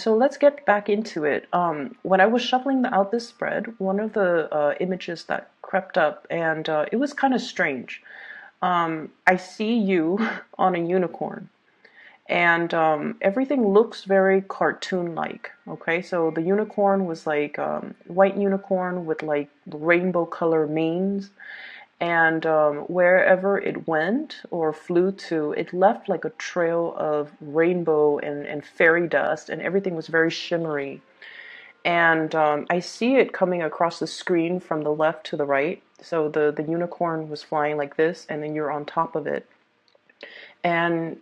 So let's get back into it. When I was shuffling out this spread, one of the images that crept up, and it was kind of strange. I see you on a unicorn, and everything looks very cartoon-like. Okay, so the unicorn was like white unicorn with like rainbow color manes, and wherever it went or flew to, it left like a trail of rainbow and fairy dust, and everything was very shimmery. And I see it coming across the screen from the left to the right. So the unicorn was flying like this, and then you're on top of it. And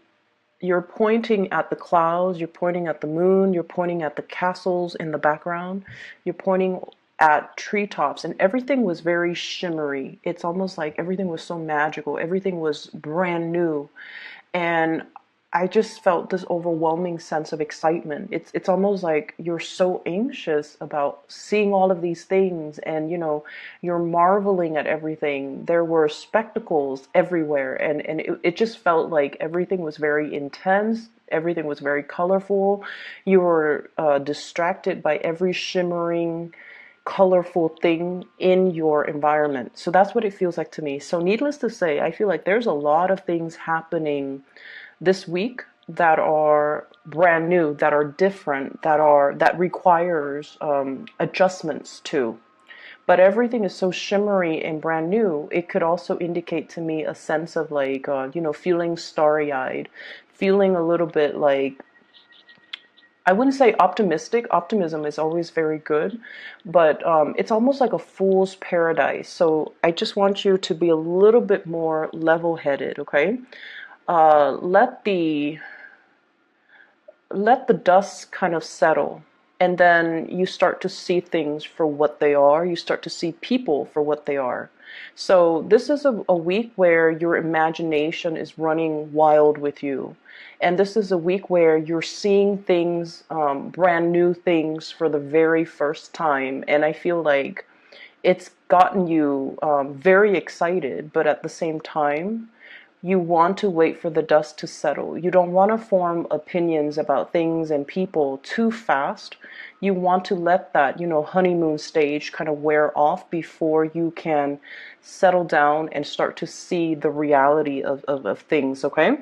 you're pointing at the clouds, you're pointing at the moon, you're pointing at the castles in the background, you're pointing at treetops, and everything was very shimmery. It's almost like everything was so magical, everything was brand new. And I just felt this overwhelming sense of excitement. It's almost like you're so anxious about seeing all of these things, and you're marveling at everything. There were spectacles everywhere, and it just felt like everything was very intense. Everything was very colorful. You were distracted by every shimmering, colorful thing in your environment. So that's what it feels like to me. So needless to say, I feel like there's a lot of things happening this week that are brand new, that are different, that requires adjustments to. But everything is so shimmery and brand new. It could also indicate to me a sense of like feeling starry-eyed, feeling a little bit like, I wouldn't say optimistic. Optimism is always very good, but it's almost like a fool's paradise. So I just want you to be a little bit more level-headed, okay? Let the dust kind of settle, and then you start to see things for what they are. You start to see people for what they are. So this is a week where your imagination is running wild with you, and this is a week where you're seeing things, brand new things for the very first time. And I feel like it's gotten you very excited, but at the same time you want to wait for the dust to settle. You don't want to form opinions about things and people too fast. You want to let that, honeymoon stage kind of wear off before you can settle down and start to see the reality of things, okay?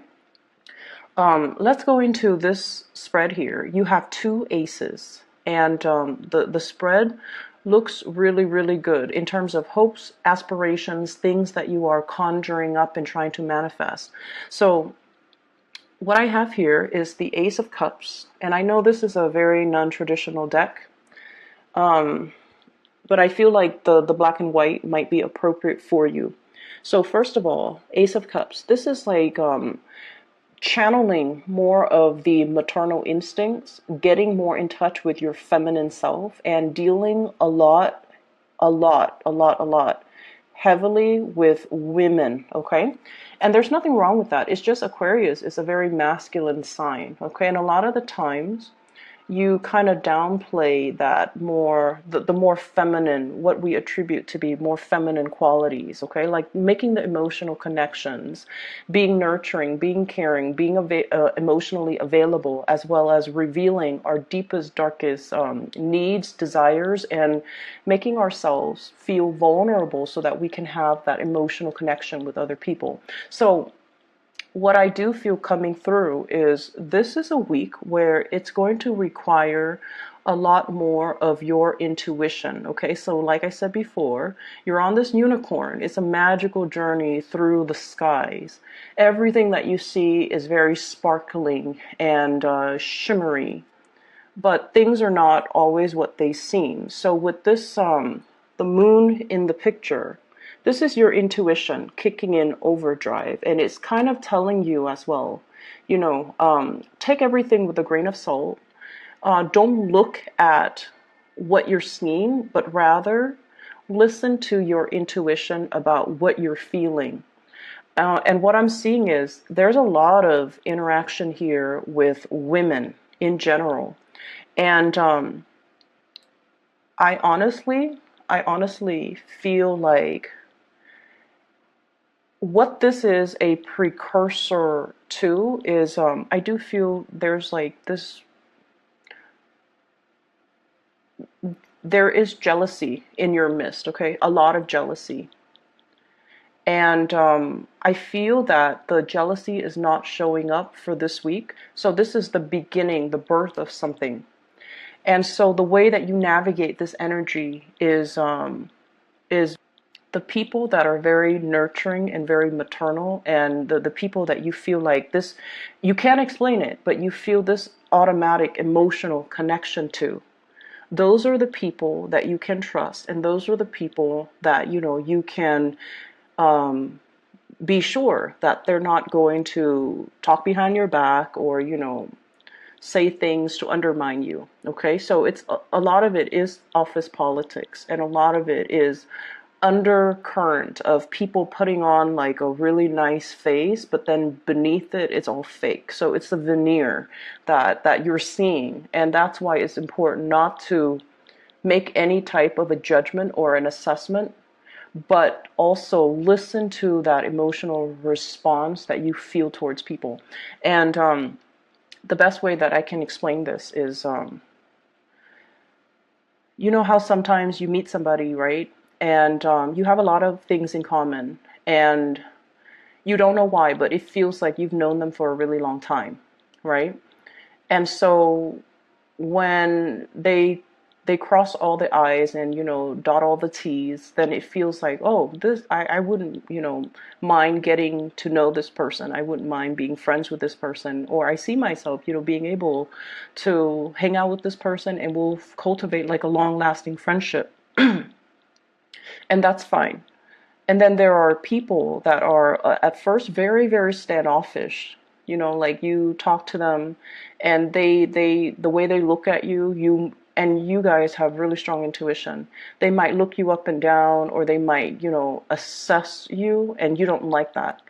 Let's go into this spread here. You have two aces, and the spread looks really, really good in terms of hopes, aspirations, things that you are conjuring up and trying to manifest. So what I have here is the Ace of Cups, and I know this is a very non-traditional deck, but I feel like the black and white might be appropriate for you. So first of all, Ace of Cups. This is like channeling more of the maternal instincts, getting more in touch with your feminine self, and dealing a lot heavily with women, okay? And there's nothing wrong with that. It's just Aquarius is a very masculine sign, okay? And a lot of the times you kind of downplay that more, the more feminine, what we attribute to be more feminine qualities, okay? Like making the emotional connections, being nurturing, being caring, being emotionally available, as well as revealing our deepest, darkest needs, desires, and making ourselves feel vulnerable so that we can have that emotional connection with other people. So what I do feel coming through is this is a week where it's going to require a lot more of your intuition. Okay, so like I said before, you're on this unicorn. It's a magical journey through the skies. Everything that you see is very sparkling and shimmery, but things are not always what they seem. So with this, the moon in the picture, this is your intuition kicking in overdrive, and it's kind of telling you as well, take everything with a grain of salt. Don't look at what you're seeing, but rather listen to your intuition about what you're feeling. And what I'm seeing is there's a lot of interaction here with women in general. And I honestly feel like what this is a precursor to is I do feel there's like this there is jealousy in your midst, okay? A lot of jealousy. And I feel that the jealousy is not showing up for this week. So this is the beginning, the birth of something. And so the way that you navigate this energy is the people that are very nurturing and very maternal, and the people that you feel like this, you can't explain it, but you feel this automatic emotional connection to. Those are the people that you can trust, and those are the people that you can be sure that they're not going to talk behind your back or say things to undermine you. Okay, so it's a lot of it is office politics, and a lot of it is undercurrent of people putting on like a really nice face, but then beneath it it's all fake. So it's the veneer that you're seeing, and that's why it's important not to make any type of a judgment or an assessment, but also listen to that emotional response that you feel towards people. And the best way that I can explain this is, you know how sometimes you meet somebody, right? And you have a lot of things in common, and you don't know why, but it feels like you've known them for a really long time, right? And so when they cross all the I's and dot all the T's, then it feels like, oh, this I wouldn't mind getting to know this person. I wouldn't mind being friends with this person, or I see myself being able to hang out with this person, and we'll cultivate like a long lasting friendship. And that's fine. And then there are people that are at first very, very standoffish. Like you talk to them, and they the way they look at you, you guys have really strong intuition. They might look you up and down, or they might, assess you, and you don't like that.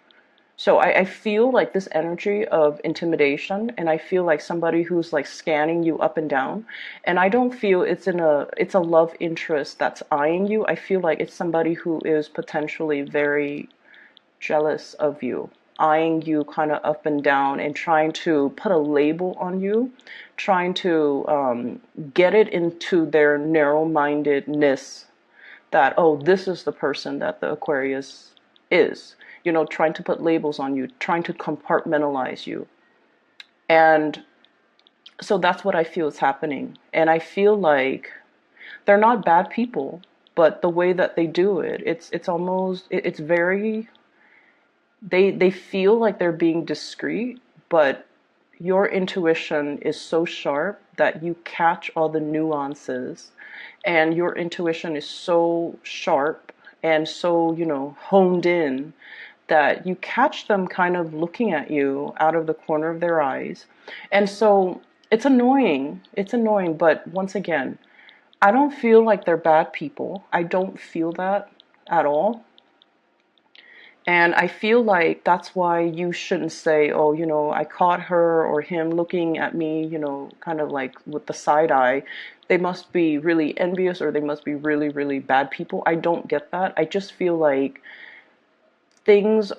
So I feel like this energy of intimidation, and I feel like somebody who's like scanning you up and down. And I don't feel it's a love interest that's eyeing you. I feel like it's somebody who is potentially very jealous of you, eyeing you kind of up and down, and trying to put a label on you, trying to get it into their narrow-mindedness that, oh, this is the person that the Aquarius is, trying to put labels on you, trying to compartmentalize you. And so that's what I feel is happening. And I feel like they're not bad people, but the way that they do it, it's almost, it's very, they feel like they're being discreet, but your intuition is so sharp that you catch all the nuances, and your intuition is so sharp and so honed in that you catch them kind of looking at you out of the corner of their eyes. And so it's annoying, but once again, I don't feel like they're bad people. I don't feel that at all. And I feel like that's why you shouldn't say, oh, I caught her or him looking at me, kind of like with the side eye. They must be really envious, or they must be really, really bad people. I don't get that. I just feel like things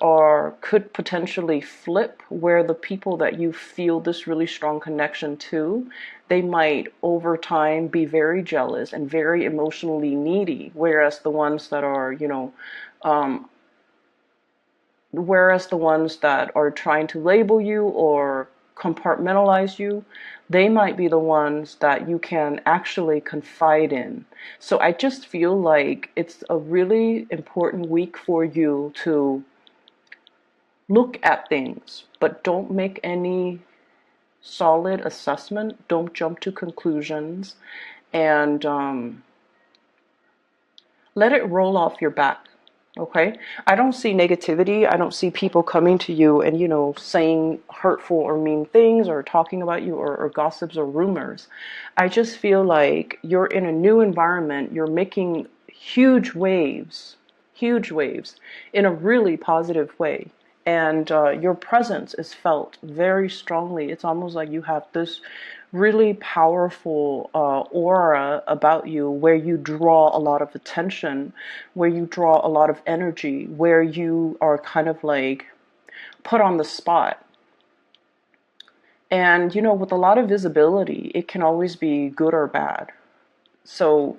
could potentially flip, where the people that you feel this really strong connection to, they might over time be very jealous and very emotionally needy, whereas the ones that are um, whereas the ones that are trying to label you or compartmentalize you, they might be the ones that you can actually confide in. So I just feel like it's a really important week for you to look at things, but don't make any solid assessment. Don't jump to conclusions, and let it roll off your back. Okay? I don't see negativity. I don't see people coming to you and, saying hurtful or mean things, or talking about you, or gossips or rumors. I just feel like you're in a new environment. You're making huge waves in a really positive way. And your presence is felt very strongly. It's almost like you have this really powerful aura about you, where you draw a lot of attention, where you draw a lot of energy, where you are kind of like put on the spot. And with a lot of visibility, it can always be good or bad. So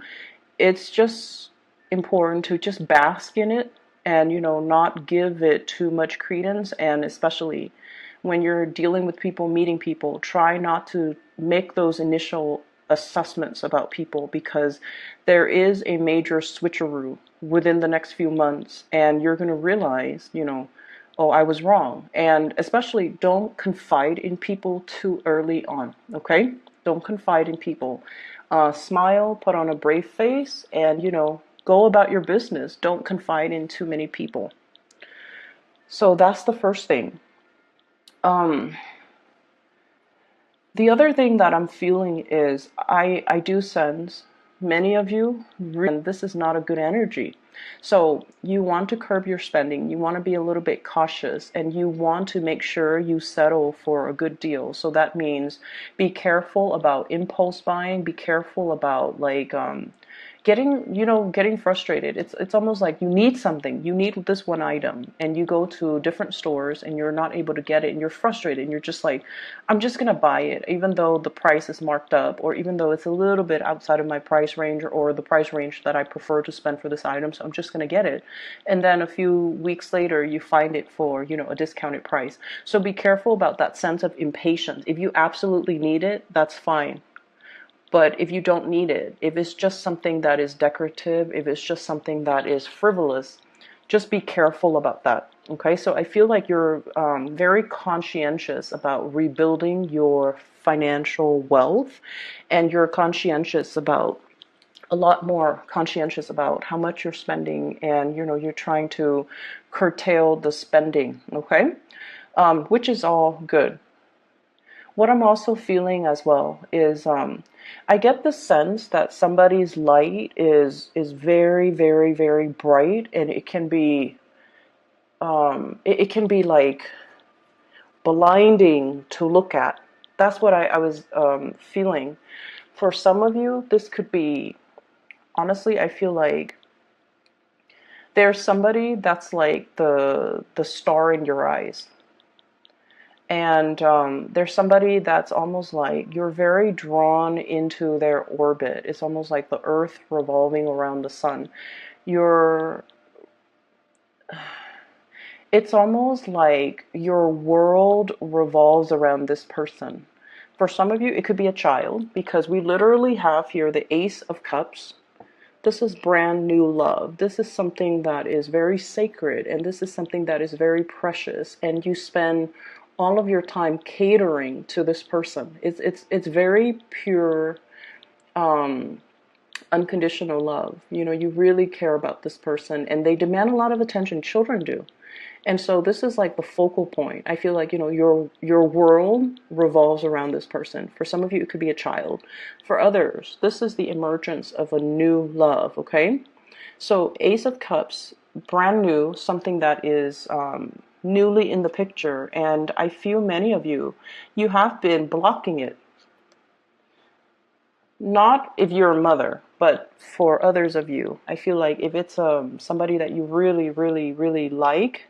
it's just important to just bask in it and, not give it too much credence. And especially when you're dealing with people, meeting people, try not to make those initial assessments about people, because there is a major switcheroo within the next few months, and you're going to realize, oh, I was wrong. And especially don't confide in people too early on, okay? Don't confide in people. Smile, put on a brave face, and, go about your business. Don't confide in too many people. So that's the first thing. Um, the other thing that I'm feeling is I do sense many of you, and this is not a good energy. So you want to curb your spending, you want to be a little bit cautious, and you want to make sure you settle for a good deal. So that means be careful about impulse buying, be careful about like getting frustrated. It's almost like you need something. You need this one item and you go to different stores and you're not able to get it and you're frustrated and you're just like, I'm just going to buy it even though the price is marked up, or even though it's a little bit outside of my price range or the price range that I prefer to spend for this item, so I'm just going to get it. And then a few weeks later you find it for, a discounted price. So be careful about that sense of impatience. If you absolutely need it, that's fine. But if you don't need it, if it's just something that is decorative, if it's just something that is frivolous, just be careful about that. Okay, so I feel like you're very conscientious about rebuilding your financial wealth, and you're conscientious about a lot more conscientious about how much you're spending, and you're trying to curtail the spending. Okay, which is all good. What I'm also feeling as well is I get the sense that somebody's light is very, very, very bright, and it can be it can be like blinding to look at. That's what I was feeling. For some of you, this could be, honestly, I feel like there's somebody that's like the star in your eyes. And there's somebody that's almost like you're very drawn into their orbit. It's almost like the earth revolving around the sun. You're, it's almost like your world revolves around this person. For some of you, it could be a child, because we literally have here the Ace of Cups. This is brand new love. This is something that is very sacred, and this is something that is very precious, and you spend all of your time catering to this person. It's very pure, unconditional love. You really care about this person, and they demand a lot of attention. Children do. And so this is like the focal point. I feel like, your world revolves around this person. For some of you, it could be a child. For others, this is the emergence of a new love, okay? So Ace of Cups, brand new, something that is newly in the picture. And I feel many of you, you have been blocking it. Not if you're a mother, but for others of you. I feel like if it's somebody that you really, really, really like,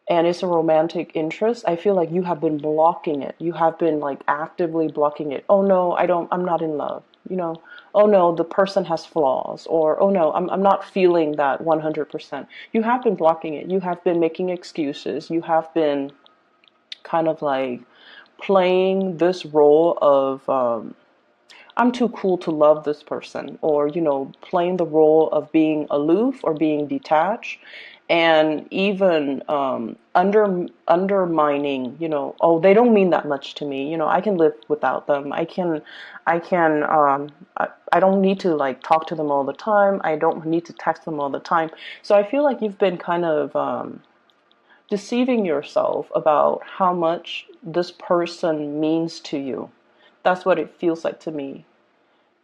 and it's a romantic interest, I feel like you have been blocking it. You have been like actively blocking it. Oh no, I'm not in love. Oh no, the person has flaws. Or, oh no, I'm not feeling that 100%. You have been blocking it. You have been making excuses. You have been kind of like playing this role of, I'm too cool to love this person, or, playing the role of being aloof or being detached, and even undermining, oh, they don't mean that much to me, I can live without them. I don't need to like talk to them all the time. I don't need to text them all the time. So I feel like you've been kind of deceiving yourself about how much this person means to you. That's what it feels like to me.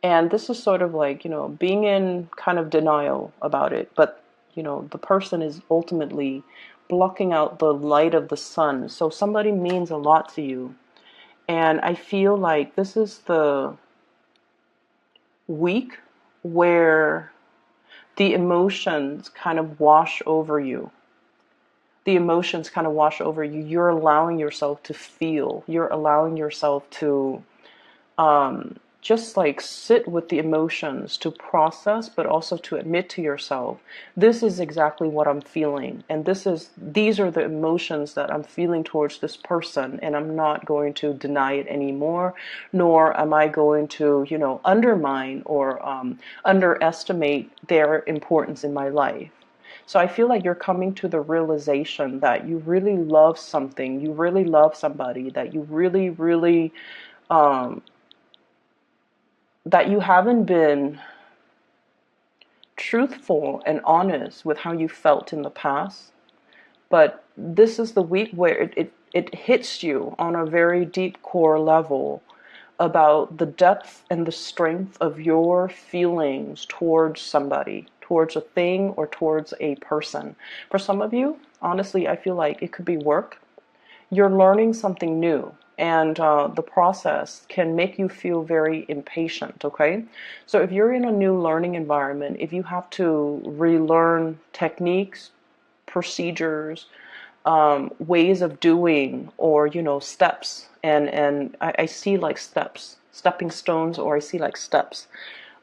And this is sort of like, being in kind of denial about it. But, the person is ultimately blocking out the light of the sun. So somebody means a lot to you. And I feel like this is the week where the emotions kind of wash over you. The emotions kind of wash over you. You're allowing yourself to feel. You're allowing yourself to just like sit with the emotions to process, but also to admit to yourself, this is exactly what I'm feeling. And these are the emotions that I'm feeling towards this person. And I'm not going to deny it anymore, nor am I going to, undermine or underestimate their importance in my life. So I feel like you're coming to the realization that you really love something, you really love somebody, that you really, really, um, that you haven't been truthful and honest with how you felt in the past. But this is the week where it hits you on a very deep core level about the depth and the strength of your feelings towards somebody, towards a thing, or towards a person. For some of you, honestly, I feel like it could be work. You're learning something new, and the process can make you feel very impatient, okay? So if you're in a new learning environment, if you have to relearn techniques, procedures, ways of doing, or steps, and I see like steps, stepping stones, or I see like steps.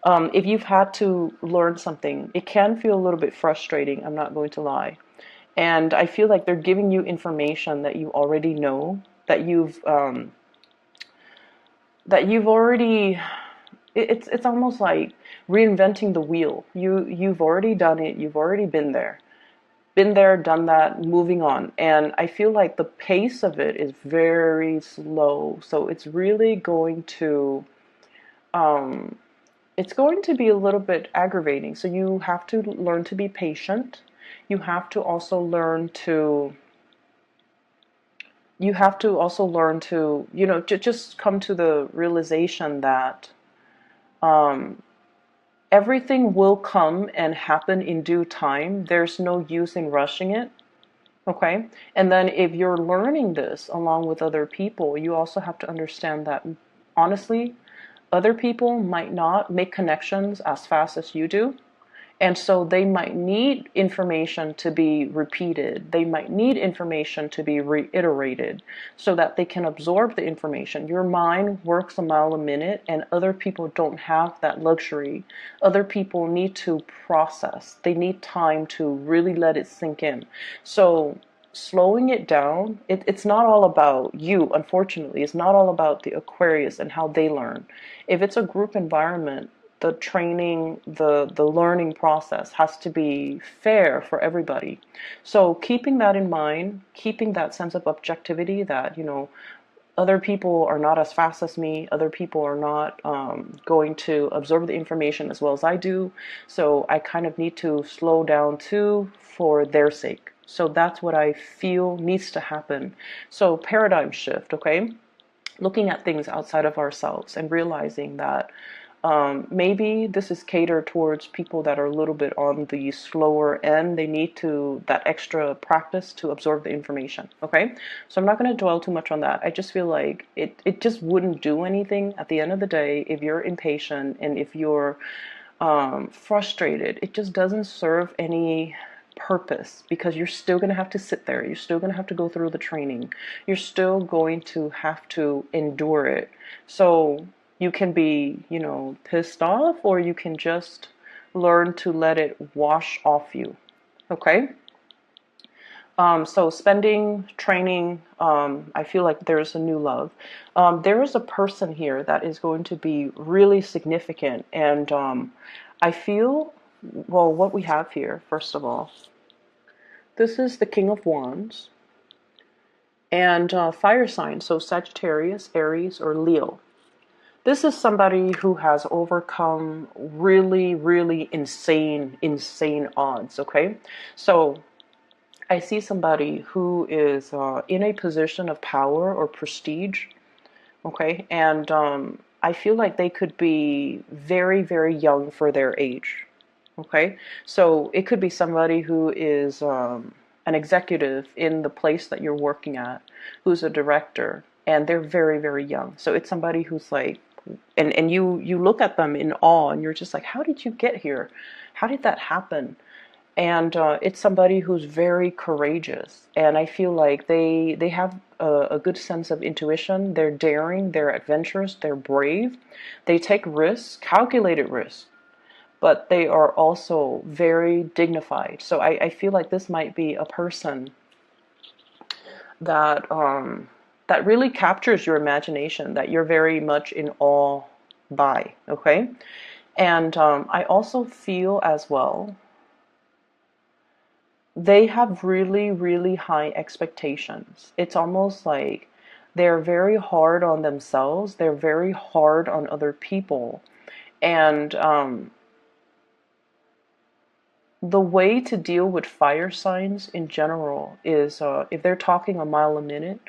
If you've had to learn something, it can feel a little bit frustrating, I'm not going to lie. And I feel like they're giving you information that you already know, that you've already. It's almost like reinventing the wheel. You've already done it. You've already been there, done that, moving on. And I feel like the pace of it is very slow. So it's really going to. It's going to be a little bit aggravating. So you have to learn to be patient. You have to also learn to just come to the realization that everything will come and happen in due time. There's no use in rushing it. Okay. And then if you're learning this along with other people, you also have to understand that honestly, other people might not make connections as fast as you do. And so they might need information to be repeated. They might need information to be reiterated so that they can absorb the information. Your mind works a mile a minute, and other people don't have that luxury. Other people need to process. They need time to really let it sink in. So slowing it down, it's not all about you, unfortunately. It's not all about the Aquarius and how they learn. If it's a group environment, the training, the learning process has to be fair for everybody. So keeping that in mind, keeping that sense of objectivity that, other people are not as fast as me, other people are not going to absorb the information as well as I do. So I kind of need to slow down too for their sake. So that's what I feel needs to happen. So paradigm shift, okay? Looking at things outside of ourselves and realizing that maybe this is catered towards people that are a little bit on the slower end. They need that extra practice to absorb the information. Okay, so I'm not going to dwell too much on that. I just feel like it just wouldn't do anything at the end of the day if you're impatient and if you're frustrated. It just doesn't serve any purpose because you're still going to have to sit there. You're still going to have to go through the training. You're still going to have to endure it. So you can be, pissed off, or you can just learn to let it wash off you. Okay? So spending, training, I feel like there's a new love. There is a person here that is going to be really significant. And I feel, well, what we have here, first of all, this is the King of Wands. And fire sign, so Sagittarius, Aries, or Leo. This is somebody who has overcome really, really insane odds, okay? So I see somebody who is in a position of power or prestige, okay? And I feel like they could be very, very young for their age, okay? So it could be somebody who is an executive in the place that you're working at, who's a director, and they're very, very young. So it's somebody who's like, and you look at them in awe, and you're just like, how did you get here? How did that happen? And it's somebody who's very courageous, and I feel like they have a good sense of intuition. They're daring, they're adventurous, they're brave, they take risks, calculated risks, but they are also very dignified. So I feel like this might be a person that that really captures your imagination, that you're very much in awe by. Okay, and I also feel as well they have really, really high expectations. It's almost like they're very hard on themselves, they're very hard on other people. And the way to deal with fire signs in general is if they're talking a mile a minute,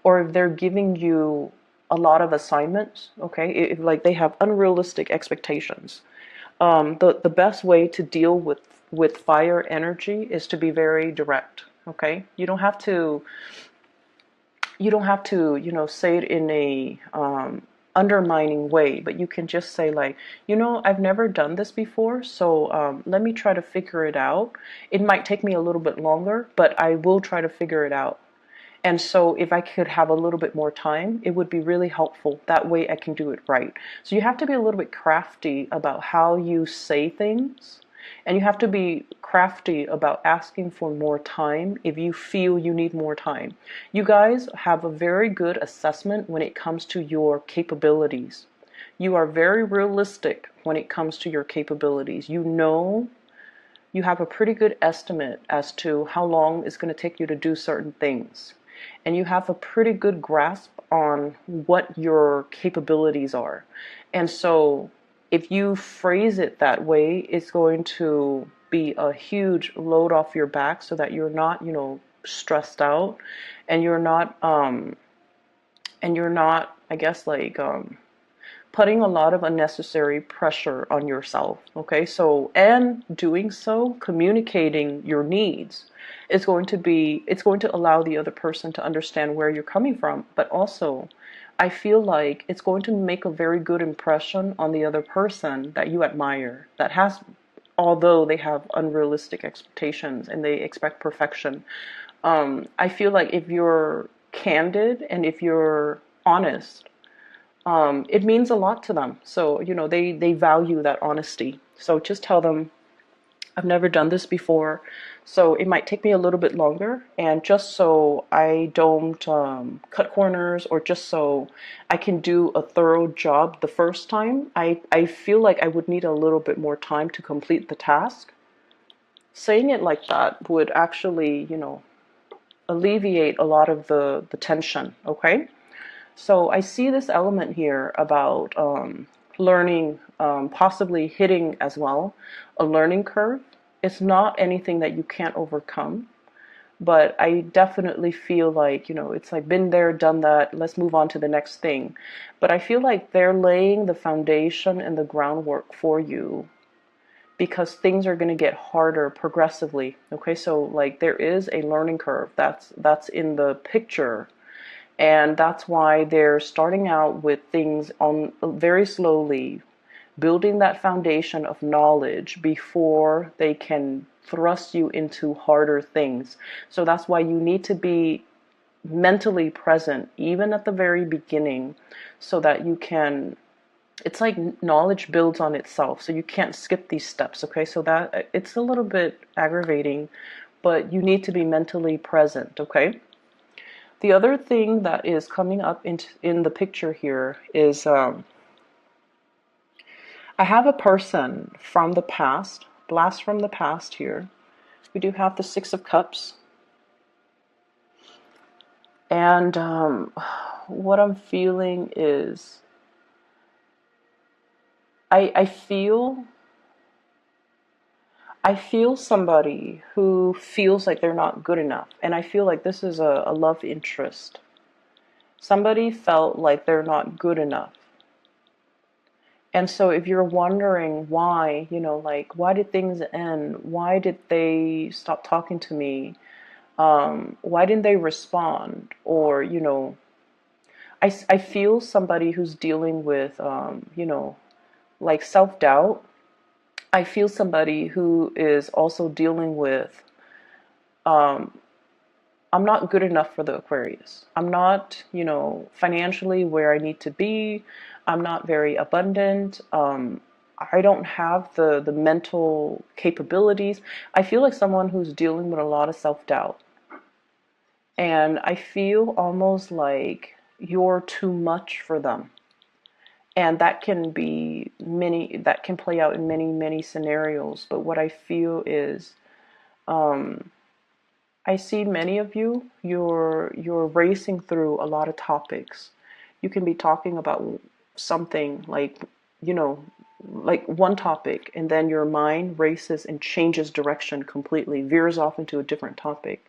or if they're giving you a lot of assignments, okay, if like they have unrealistic expectations, the best way to deal with fire energy is to be very direct. Okay, you don't have to say it in a undermining way, but you can just say like, I've never done this before, so let me try to figure it out. It might take me a little bit longer, but I will try to figure it out. And so if I could have a little bit more time, it would be really helpful. That way I can do it right. So you have to be a little bit crafty about how you say things. And you have to be crafty about asking for more time if you feel you need more time. You guys have a very good assessment when it comes to your capabilities. You are very realistic when it comes to your capabilities. You have a pretty good estimate as to how long it's going to take you to do certain things. And you have a pretty good grasp on what your capabilities are. And so if you phrase it that way, it's going to be a huge load off your back so that you're not, stressed out, and you're not, I guess, like putting a lot of unnecessary pressure on yourself. Okay, so, and doing so, communicating your needs, it's going to allow the other person to understand where you're coming from, but also I feel like it's going to make a very good impression on the other person that you admire, that has, although they have unrealistic expectations and they expect perfection. I feel like if you're candid and if you're honest, it means a lot to them. So, they value that honesty. So just tell them, I've never done this before, so it might take me a little bit longer. And just so I don't cut corners, or just so I can do a thorough job the first time, I feel like I would need a little bit more time to complete the task. Saying it like that would actually, alleviate a lot of the tension, okay? So I see this element here about learning, possibly hitting as well, a learning curve. It's not anything that you can't overcome, but I definitely feel like, it's like been there, done that, let's move on to the next thing. But I feel like they're laying the foundation and the groundwork for you, because things are going to get harder progressively. Okay, so like there is a learning curve that's in the picture. And that's why they're starting out with things on very slowly, building that foundation of knowledge before they can thrust you into harder things. So that's why you need to be mentally present, even at the very beginning, so that you can, it's like knowledge builds on itself. So you can't skip these steps. Okay, so that it's a little bit aggravating, but you need to be mentally present. Okay. The other thing that is coming up in the picture here is I have a person from the past, blast from the past here. We do have the Six of Cups. And what I'm feeling is I feel somebody who feels like they're not good enough. And I feel like this is a love interest. Somebody felt like they're not good enough. And so if you're wondering why, like, why did things end? Why did they stop talking to me? Why didn't they respond? Or, I feel somebody who's dealing with, like self-doubt. I feel somebody who is also dealing with, um, I'm not good enough for the Aquarius. I'm not, financially where I need to be. I'm not very abundant. I don't have the mental capabilities. I feel like someone who's dealing with a lot of self-doubt. And I feel almost like you're too much for them. And that can play out in many, many scenarios. But what I feel is, um, I see many of you, you're racing through a lot of topics. You can be talking about something like, you know, like one topic, and then your mind races and changes direction completely, veers off into a different topic.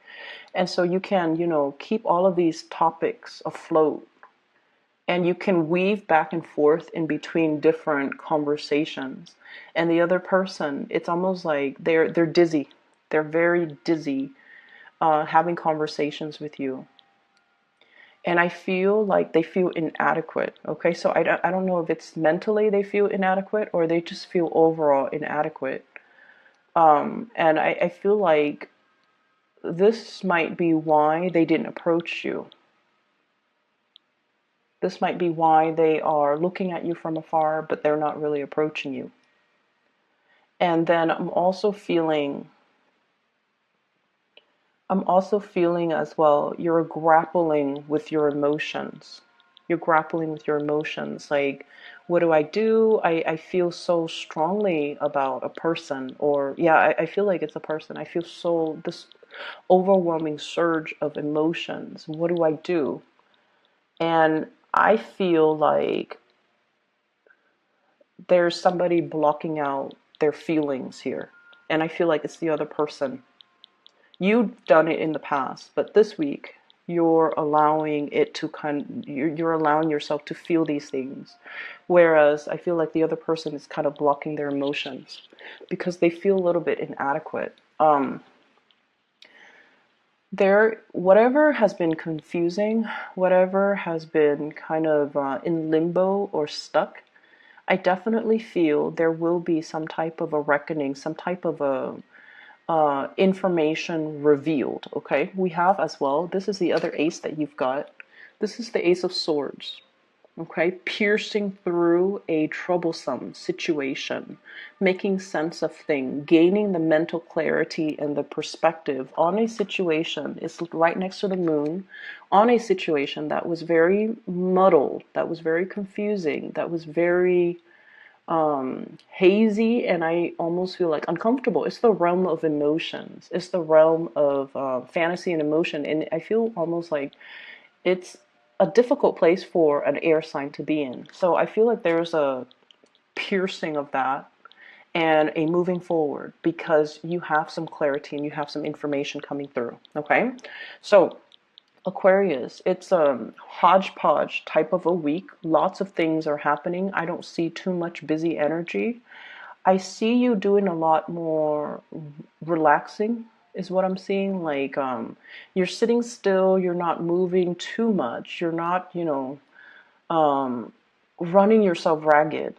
And so you can, keep all of these topics afloat, and you can weave back and forth in between different conversations. And the other person, it's almost like they're dizzy. They're very dizzy, having conversations with you. And I feel like they feel inadequate. Okay, so I don't know if it's mentally they feel inadequate or they just feel overall inadequate. And I feel like this might be why they didn't approach you. This might be why they are looking at you from afar, but they're not really approaching you. And then I'm also feeling as well, you're grappling with your emotions. You're grappling with your emotions. Like, what do I do? I feel so strongly about a person, or yeah, I feel like it's a person. I feel this overwhelming surge of emotions. What do I do? And I feel like there's somebody blocking out their feelings here. And I feel like it's the other person. You've done it in the past, but this week you're allowing it to you're allowing yourself to feel these things. Whereas I feel like the other person is kind of blocking their emotions because they feel a little bit inadequate. Whatever has been confusing, whatever has been kind of in limbo or stuck, I definitely feel there will be some type of a reckoning, some type of a information revealed. Okay, we have as well, this is the other ace that you've got. This is the Ace of Swords. Okay, piercing through a troublesome situation, making sense of things, gaining the mental clarity and the perspective on a situation. Is right next to the moon, on a situation that was very muddled, that was very confusing, that was very hazy, and I almost feel like uncomfortable. It's the realm of emotions. It's the realm of fantasy and emotion, and I feel almost like it's a difficult place for an air sign to be in. So I feel like there's a piercing of that and a moving forward because you have some clarity and you have some information coming through. Okay, so Aquarius, it's a hodgepodge type of a week. Lots of things are happening. I don't see too much busy energy. I see you doing a lot more relaxing, is what I'm seeing. Like, you're sitting still, you're not moving too much, you're not, um, running yourself ragged.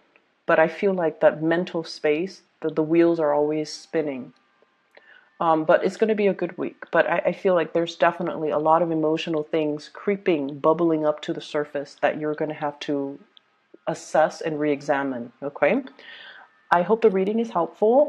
But I feel like that mental space, the wheels are always spinning. But it's going to be a good week. But I feel like there's definitely a lot of emotional things creeping, bubbling up to the surface that you're going to have to assess and re-examine. Okay? I hope the reading is helpful.